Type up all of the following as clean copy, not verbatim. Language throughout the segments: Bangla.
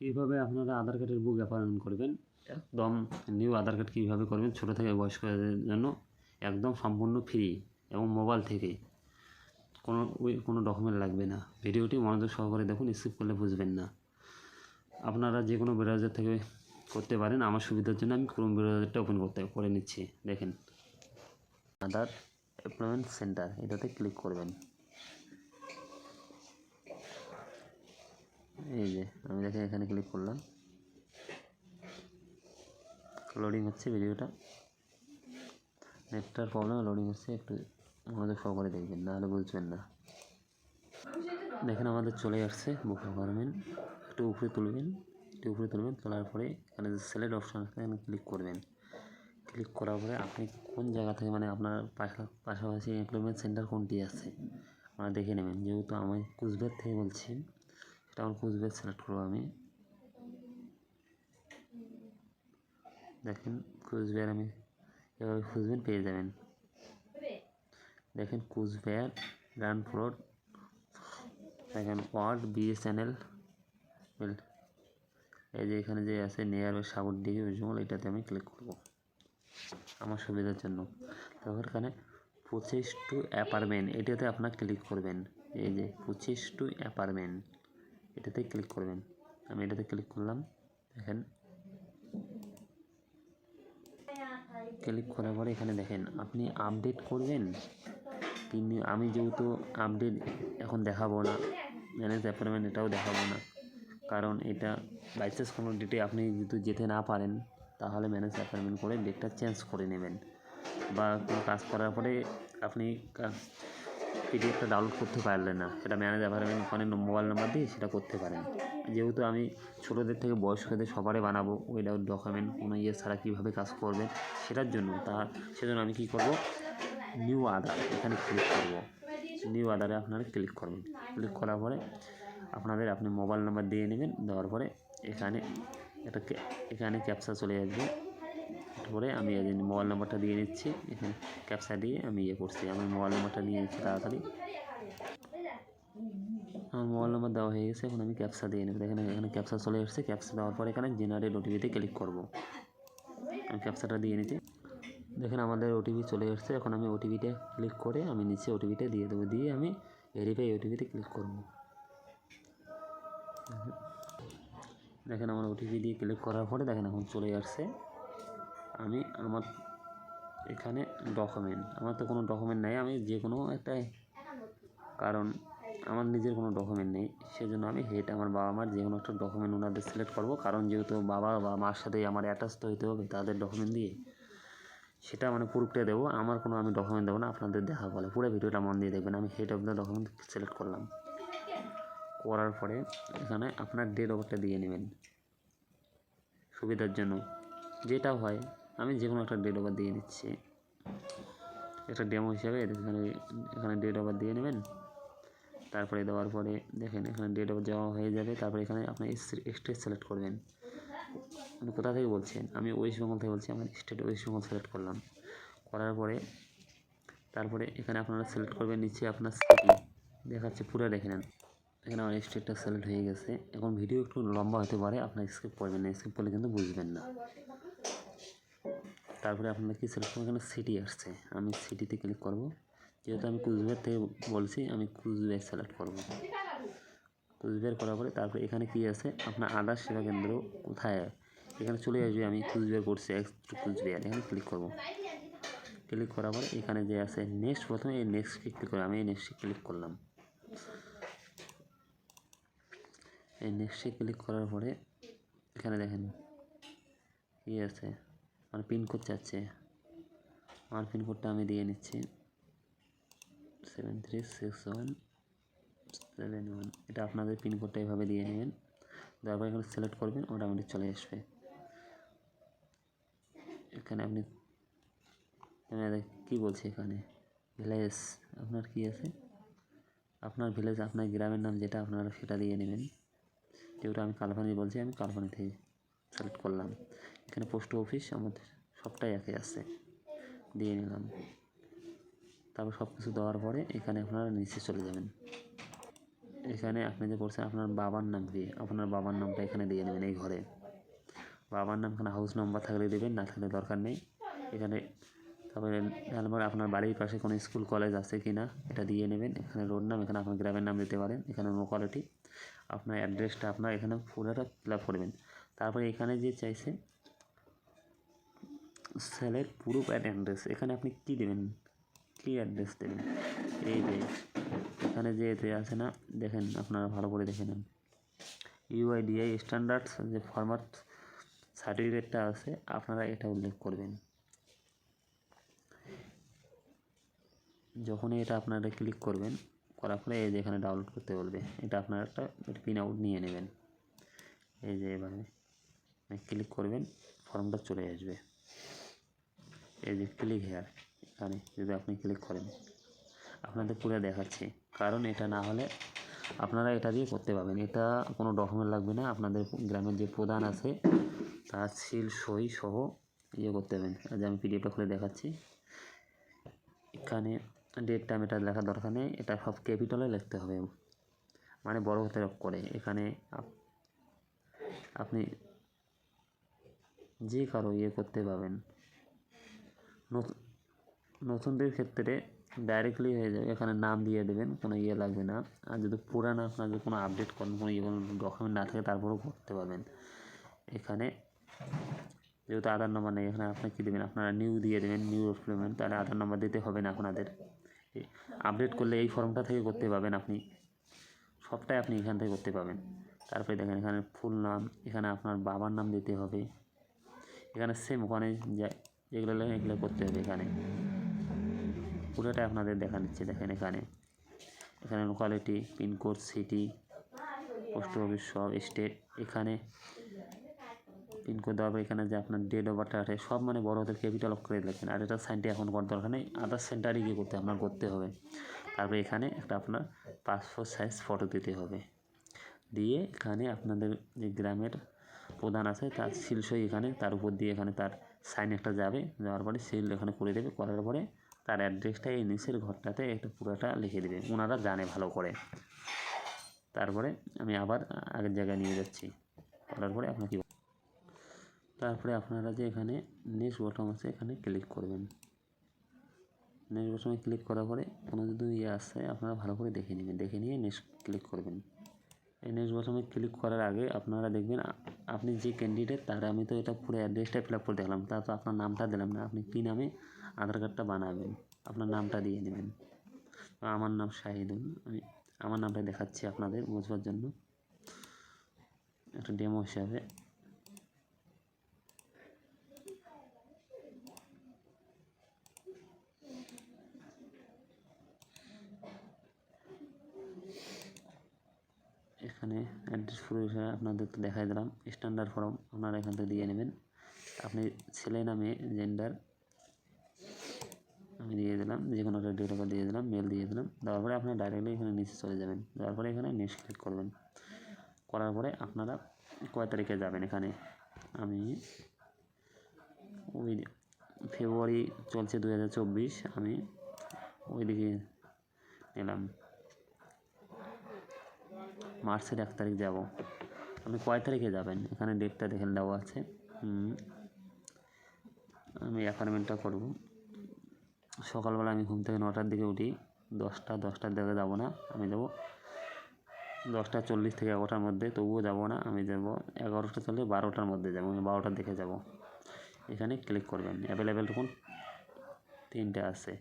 কীভাবে আপনারা আধার কার্ডের বুক অ্যাপয়েন্টমেন্ট করবেন, একদম নিউ আধার কার্ড কীভাবে করবেন ছোটো থেকে বয়স্কদের জন্য একদম সম্পূর্ণ ফ্রি এবং মোবাইল থেকে কোনো ডকুমেন্ট লাগবে না। ভিডিওটি মনোযোগ সহকারে দেখুন, স্কিপ করলে বুঝবেন না। আপনারা যে কোনো ব্রাউজার থেকে করতে পারেন। আমার সুবিধার জন্য আমি ক্রোম ব্রাউজারটা ওপেন করে নিচ্ছি। দেখেন, আধার অ্যাপয়েন্টমেন্ট সেন্টার, এটাতে ক্লিক করবেন। এই যে আমি দেখেন এখানে ক্লিক করলাম, লোডিং হচ্ছে ভিডিওটা, নেটটার প্রবলেম, লোডিং হচ্ছে, একটু মনোযোগ সহকারে দেখবেন, নাহলে বুঝবেন না। দেখেন আমাদের চলে আসছে বুক অ্যাপয়েন্টমেন্ট। একটু উপরে তুলবেন, তোলার পরে এখানে যে সিলেক্ট অপশান আছে এখানে ক্লিক করবেন। ক্লিক করার পরে আপনি কোন জায়গা থেকে, মানে আপনার পাশাপাশি এমপ্লয়মেন্ট সেন্টার কোনটি আছে আপনারা দেখে নেবেন। যেহেতু আমি কুচবিহার থেকে বলছি, সেটা আমার কুচবিহার সিলেক্ট করবো আমি। দেখেন কুচবিহার, আমি এভাবে খুঁজবেন, পেয়ে যাবেন। দেখেন কুচবিহার গ্রাউন্ড ফ্লোর, দেখেন ওয়ার্ড BSNL, এই যে এখানে যে আছে নিয়ার সাগরদিঘি উজ্জ্বল, এটাতে আমি ক্লিক করব আমার সুবিধার জন্য। তারপর এখানে 25 অ্যাপার্টমেন্ট, এটাতে আপনার ক্লিক করবেন। এই যে 25 অ্যাপার্টমেন্ট, এটাতে ক্লিক করবেন। আমি এটাতে ক্লিক করলাম। দেখেন ক্লিক করার পরে এখানে দেখেন আপনি আপডেট করবেন, কিন্তু আমি যেহেতু আপডেট এখন দেখাবো না, ম্যানেজ অ্যাপয়েন্টমেন্ট এটাও দেখাবো না, কারণ এটা বাইচান্স কোনো ডেটে আপনি যদি যেতে না পারেন, তাহলে ম্যানেজ অ্যাপয়েন্টমেন্ট করে ডেটটা চেঞ্জ করে নেবেন। বা কোনো কাজ করার পরে আপনি পিডিএফটা ডাউনলোড করতে পারলেন না, সেটা ম্যানেজ অ্যাপয়েন্টমেন্ট ওখানে মোবাইল নাম্বার দিয়ে সেটা করতে পারেন। যেহেতু আমি ছোটোদের থেকে বয়স্কদের সবারই বানাবো, উইদাউট ডকুমেন্ট কোনো ছাড়া কীভাবে কাজ করবেন সেটার জন্য, সেজন্য আমি কী করব, নিউ আধার এখানে ক্লিক করব। নিউ আধারে আপনারা ক্লিক করবেন। ক্লিক করার পরে আপনি মোবাইল নাম্বার দিয়ে নেবেন। দেওয়ার পরে এখানে ক্যাপচা চলে আসবে। তারপরে আমি মোবাইল নাম্বারটা দিয়ে নিচ্ছি, এখানে ক্যাপচা দিয়ে আমি করছি। আমার মোবাইল নাম্বারটা নিয়ে নিচ্ছি তাড়াতাড়ি। আমার মোবাইল নাম্বার দেওয়া হয়ে গেছে, এখন আমি ক্যাপচা দিয়ে নেব। দেখেন এখানে ক্যাপচা চলে এসেছে। ক্যাপচা দেওয়ার পরে এখানে জেনারেট ওটিপিতে ক্লিক করব। আমি ক্যাপচাটা দিয়ে নিচ্ছি। দেখেন আমাদের ওটিপি চলে এসেছে। এখন আমি ওটিপিটা ক্লিক করে আমি নিচে ওটিপিটা দিয়ে দেবো, দিয়ে আমি ভেরিফাই ওটিপিতে ক্লিক করব। দেখেন আমার ওটিপি দিয়ে ক্লিক করার পরে দেখেন এখন চলে আসছে। আমি আমার এখানে ডকুমেন্ট, আমার তো কোনো ডকুমেন্ট নেই, আমি যে কোনো একটা, কারণ আমার নিজের কোনো ডকুমেন্ট নেই, সেজন্য আমি আমার বাবা মার যে কোনো একটা ডকুমেন্ট ওনাদের সিলেক্ট করব। কারণ যেহেতু বাবা বা মার সাথে আমার অ্যাটাচ তো হতে হবে তাদের ডকুমেন্ট দিয়ে, সেটা মানে প্রুফটা দেবো। আমার কোনো আমি ডকুমেন্ট দেবো না, আপনাদের দেখা বলে। পুরো ভিডিওটা মন দিয়ে দেখবেন। আমি head of the document select করলাম। করার পরে এখানে আপনার ডেট অফ বার্থটা দিয়ে নেবেন সুবিধার জন্য, যেটা হয়। আমি যে কোনো একটা ডেট অফ বার্থ দিয়ে নিচ্ছি, একটা ডেমো হিসাবে। এখানে ডেট অফ বার্থ দিয়ে নেবেন। তারপরে দেওয়ার পরে দেখেন এখানে ডেট অফ দেওয়া হয়ে যাবে। তারপরে এখানে আপনার স্টেট সিলেক্ট করবেন। আপনি কোথা থেকে বলছেন? আমি ওয়েস্ট বেঙ্গল থেকে বলছি। আমার স্টেট ওয়েস্ট বেঙ্গল সিলেক্ট করলাম। করার পরে তারপরে এখানে আপনারা সিলেক্ট করবেন নিচে আপনার সিটি দেখাচ্ছে, পুরো দেখে নেন। এখানে আমার স্টেটটা সিলেক্ট হয়ে গেছে। এখন ভিডিও একটু লম্বা হতে পারে, আপনার স্কিপ করবেন না, স্কিপ করলে কিন্তু বুঝবেন না। তারপরে আপনারা কি সিলেক্ট করবেন, এখানে সিটি আসছে, আমি সিটিতে ক্লিক করব। যেহেতু আমি কুচবিহার থেকে বলছি, আমি কুচবিহার সিলেক্ট করব। কুচবিহার করার পরে তারপরে এখানে কি আছে, আপনার আধার সেবা কেন্দ্র কোথায়, এখানে চলে আসবে। আমি কুচবিহার করছি, কুচবিহার, এখানে ক্লিক করব। ক্লিক করার পরে এখানে যে আছে নেক্সট, প্রথমে এই নেক্সটে ক্লিক করে আমি এই নেক্সটে ক্লিক করলাম। এই নেক্সটে ক্লিক করার পরে এখানে দেখেন কী আছে, আমার পিনকোড চাচ্ছে। আমার পিনকোডটা আমি দিয়ে নিচ্ছি 736171। এটা আপনাদের পিনকোডটা এভাবে দিয়ে নেবেন। তারপর এখানে সিলেক্ট করবেন, অটোমেটিক চলে আসবে। এখানে আপনি কী বলছে, এখানে ভিলেজ আপনার কী আছে, আপনার ভিলেজ, আপনার গ্রামের নাম যেটা আপনারা সেটা দিয়ে নেবেন। যেহেতু আমি কালপানি বলছি, আমি কালপানি থেকে সিলেক্ট করলাম। এখানে পোস্ট অফিস আমাদের সবটাই একই আছে, দিয়ে নিলাম। তারপর সব কিছু দেওয়ার পরে এখানে আপনারা নিচে চলে যাবেন। এখানে আপনি যে করছেন আপনার বাবার নাম কি, আপনার বাবার নামটা এখানে দিয়ে নেবেন। এই ঘরে বাবার নাম, এখানে হাউস নাম্বার থাকলে দেবেন, না থাকলে দরকার নেই। এখানে তারপরে আপনার বাড়ির পাশে কোনো স্কুল কলেজ আছে কি না এটা দিয়ে নেবেন। এখানে রোড নাম, এখানে আপনার গ্রামের নাম দিতে পারেন। এখানে লোকালিটি, আপনার অ্যাড্রেসটা আপনার এখানে পুরোটা ফিল আপ করবেন। তারপরে এখানে যে চাইছে সেলের প্রুফ অ্যাট অ্যাড্রেস, এখানে আপনি কী দেবেন, কী অ্যাড্রেস দেবেন। এই যে এখানে যে এতে আছে না, দেখেন আপনারা ভালো করে দেখে নেন, ইউআইডিআই স্ট্যান্ডার্ডস যে ফরম্যাট সার্টিফিকেটটা আছে আপনারা এটা উল্লেখ করবেন। যখনই এটা আপনারা ক্লিক করবেন, করার পরে এই যে এখানে ডাউনলোড করতে বলবে, এটা আপনারা একটা প্রিন্ট আউট নিয়ে নেবেন। এই যে এভাবে ক্লিক করবেন, ফর্মটা চলে আসবে। এই যে ক্লিক হেয়ার, এখানে যদি আপনি ক্লিক করেন আপনাদের পুরো দেখাচ্ছি। কারণ এটা না হলে আপনারা এটা দিয়ে করতে পারবেন, এটা কোনো ডকুমেন্ট লাগবে না। আপনাদের গ্রামের যে প্রধান আছে তার সিল সই সহ করতে হবেন। আজ আমি পিডিএফটা খুলে দেখাচ্ছি। এখানে ডেট টাইম এটা লেখার দরকার নেই, এটা সব ক্যাপিটালে লিখতে হবে, মানে বড় হাতের করে। এখানে আপনি যে কারো করতে পারবেন। নতুনদের ক্ষেত্রে ডাইরেক্টলি হয়ে যাবে, এখানে নাম দিয়ে দেবেন, কোনো লাগবে না। আর যদি পুরানো আপনার যদি কোনো আপডেট করেন, কোনো ডকুমেন্ট না থাকে তারপরেও করতে পারবেন। এখানে যেহেতু আধার নম্বর নেই, এখানে আপনি কী দেবেন, আপনারা নিউ দিয়ে দেবেন, নিউ এক্সপেরিমেন্ট, তাহলে আধার নম্বর দিতে হবে না আপনাদের। আপডেট করলে এই ফর্মটা থেকে করতে পারবেন, আপনি সবটাই আপনি এখান থেকে করতে পারবেন। তারপরে দেখেন এখানে ফুল নাম, এখানে আপনার বাবার নাম দিতে হবে। এখানে সেম ওখানে যেগুলো লেখেন এগুলো করতে হবে। এখানে পুরোটা আপনাদের দেখা নিচ্ছে, দেখেন এখানে locality, pincode, city, post office, সব স্টেট, এখানে পিনকোড দেওয়ার পর এখানে যে আপনার ডেট অফ বার্থ আছে সব মানে বড় হাতের ক্যাপিটাল করে লেখেন। আর এটা সাইনটি এখন করার দরকার নেই, আদার সেন্টারে গিয়ে আপনার করতে হবে। তারপরে এখানে একটা আপনার পাসপোর্ট সাইজ ফটো দিতে হবে, দিয়ে এখানে আপনাদের যে গ্রামের প্রধান আছে তার সিল সই এখানে তার উপর দিয়ে এখানে তার সাইন একটা যাবে, যাওয়ার পরে সিল এখানে করে দেবে। করার পরে তার অ্যাড্রেসটা এই নিচের ঘরটাতে একটু পুরোটা লিখে দেবে, ওনারা জানে ভালো করে। তারপরে আমি আবার আগের জায়গায় নিয়ে যাচ্ছি, করার পরে আপনাকে তারপরে আপনারা যে এখানে নেক্সট বটন আছে এখানে ক্লিক করবেন। নেক্সট বটনে ক্লিক করার পরে কোনো যদি আসে আপনারা ভালো করে দেখে নেবেন, দেখে নিয়ে নেক্সট ক্লিক করবেন। এই নেক্সট বটনে ক্লিক করার আগে আপনারা দেখবেন আপনি যে ক্যান্ডিডেট তার, আমি তো এটা পুরো অ্যাড্রেসটা ফিল আপ করে দেখলাম, তা তো আপনার নামটা দিলাম না। আপনি কী নামে আধার কার্ডটা বানাবেন আপনার নামটা দিয়ে নেবেন। আমার নাম শাহিদুল, আমি আমার নামটা দেখাচ্ছি আপনাদের বুঝবার জন্য একটা ডেমো হিসাবে। এখানে অ্যাড্রেস প্রুফ হিসাবে আপনাদের তো দেখাই দিলাম, স্ট্যান্ডার্ড ফর্ম আপনারা এখান থেকে দিয়ে নেবেন। আপনি ছেলে নামে জেন্ডার আমি দিয়ে দিলাম, যে কোনো একটা ডেট অফ বার্থ দিয়ে দিলাম, মেল দিয়ে দিলাম। দেওয়ার পরে আপনারা ডাইরেক্টলি এখানে নিচে চলে যাবেন, যাওয়ার পরে এখানে নেক্সট ক্লিক করবেন। করার পরে আপনারা কয় তারিখে যাবেন, এখানে আমি ওই ফেব্রুয়ারি চলছে 2024, আমি ওইদিকে নিলাম মার্চের 1 তারিখ যাব। আপনি কয় তারিখে যাবেন এখানে ডেটটা দেখে দেওয়া আছে। আমি অ্যাপয়েন্টমেন্টটা করব সকালবেলা, আমি ঘুম থেকে 9টার দিকে উঠি, 10টার দিকে যাব না, আমি যাব 10:40 থেকে 11টার মধ্যে, তবুও যাব না, আমি যাব 11টা চলে 12টার মধ্যে যাব, আমি 12টার দিকে যাব। এখানে ক্লিক করবেন, অ্যাভেলেবেল তখন 3টে আছে।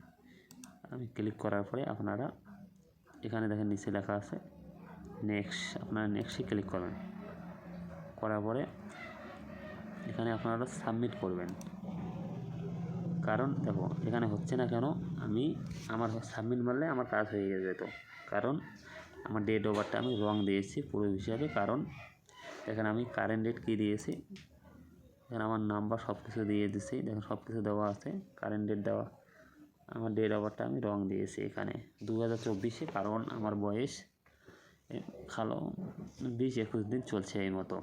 আমি ক্লিক করার পরে আপনারা এখানে দেখেন নিচে লেখা আছে নেক্সট, আপনারা নেক্সটে ক্লিক করবেন। করার পরে এখানে আপনারা সাবমিট করবেন। কারণ দেখো এখানে হচ্ছে না কেন, আমার সাবমিট মারলে আমার কাজ হয়ে যেত, কারণ আমার ডেট অফ বার্থটা আমি রং দিয়েছি পুরো হিসাবে। কারণ এখানে আমি কারেন্ট ডেট কী দিয়েছি, এখানে আমার নাম্বার সব কিছু দিয়ে দিয়েছি, দেখেন সব কিছু দেওয়া আছে, কারেন্ট ডেট দেওয়া, আমার ডেট অফ বার্থটা আমি রং দিয়েছি এখানে 2024, কারণ আমার বয়স 20-21 দিন চলছে এই মতো।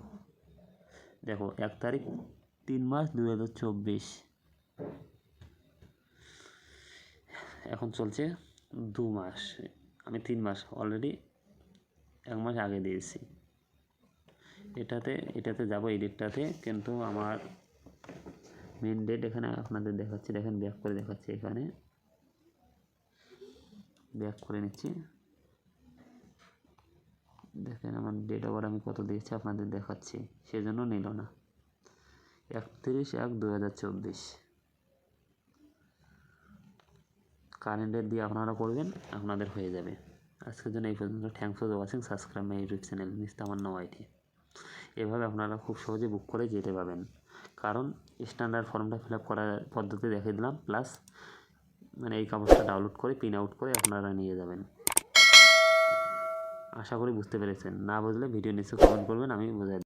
দেখো 1 তারিখ 3 মাস 2024, এখন চলছে 2 মাস, আমি 3 মাস অলরেডি 1 মাস আগে দিয়েছি। এটাতে যাব এডিটটাতে, কিন্তু আমার মেন ডেট এখানে আপনাদের দেখাচ্ছি। দেখেন ব্যাক করে দেখাচ্ছি, এখানে ব্যাক করে নিচ্ছি। দেখেন আমার ডেট আবার আমি কত দিয়েছি আপনাদের দেখাচ্ছি, সেজন্য নিল না। 31/1/2024 কারেন্ট ডেট দিয়ে আপনারা করবেন, আপনাদের হয়ে যাবে। আজকের জন্য এই পর্যন্ত। Thanks for watching. Subscribe my YouTube channel মিস্তামান্না ওয়াইটি। এভাবে আপনারা খুব সহজে বুক করে যেতে পাবেন, কারণ স্ট্যান্ডার্ড ফর্মটা ফিল আপ করার পদ্ধতি দেখিয়ে দিলাম, প্লাস মানে এই কাগজটা ডাউনলোড করে প্রিন্ট আউট করে আপনারা নিয়ে যাবেন। আশা করি বুঝতে পেরেছেন। না বুঝলে ভিডিও নিচে কমেন্ট করবেন, আমি বোঝাই